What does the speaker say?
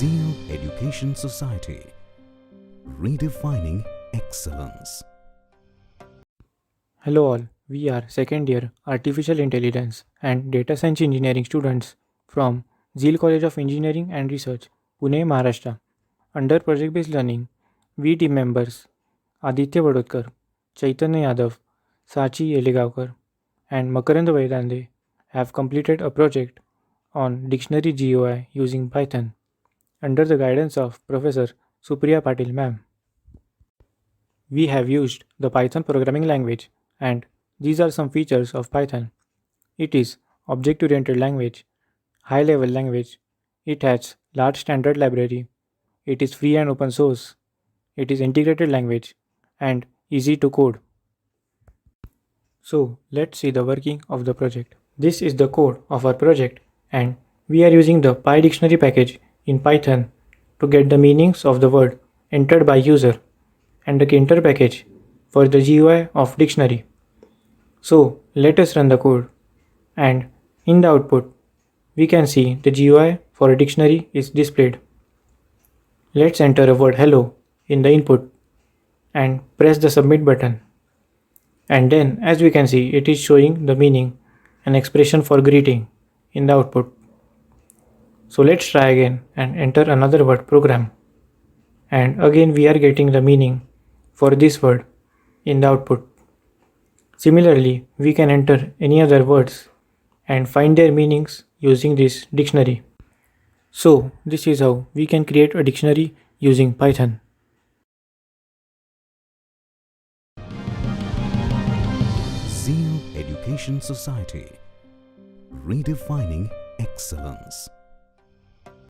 Zeal Education Society, redefining excellence. Hello all, we are second year Artificial Intelligence and Data Science Engineering students from Zeal College of Engineering and Research, Pune, Maharashtra. Under project based learning, we team members Aditya Vadodkar, Chaitanya Yadav, Sachi Yeligavkar, and Makarand Vaidande have completed a project on dictionary GUI using Python under the guidance of Professor Supriya Patil ma'am. We have used the Python programming language, and these are some features of Python. It is object-oriented language, high-level language. It has large standard library. It is free and open source. It is integrated language and easy to code. So let's see the working of the project. This is the code of our project, and we are using the PyDictionary package in Python to get the meanings of the word entered by user and the getter package for the GUI of dictionary. So let us run the code, and in the output we can see the GUI for a dictionary is displayed. Let's enter a word hello in the input and press the submit button. And then as we can see, it is showing the meaning and expression for greeting in the output. So let's try again and enter another word program. And again we are getting the meaning for this word in the output. Similarly, we can enter any other words and find their meanings using this dictionary. So this is how we can create a dictionary using Python. Zeal Education Society, redefining excellence.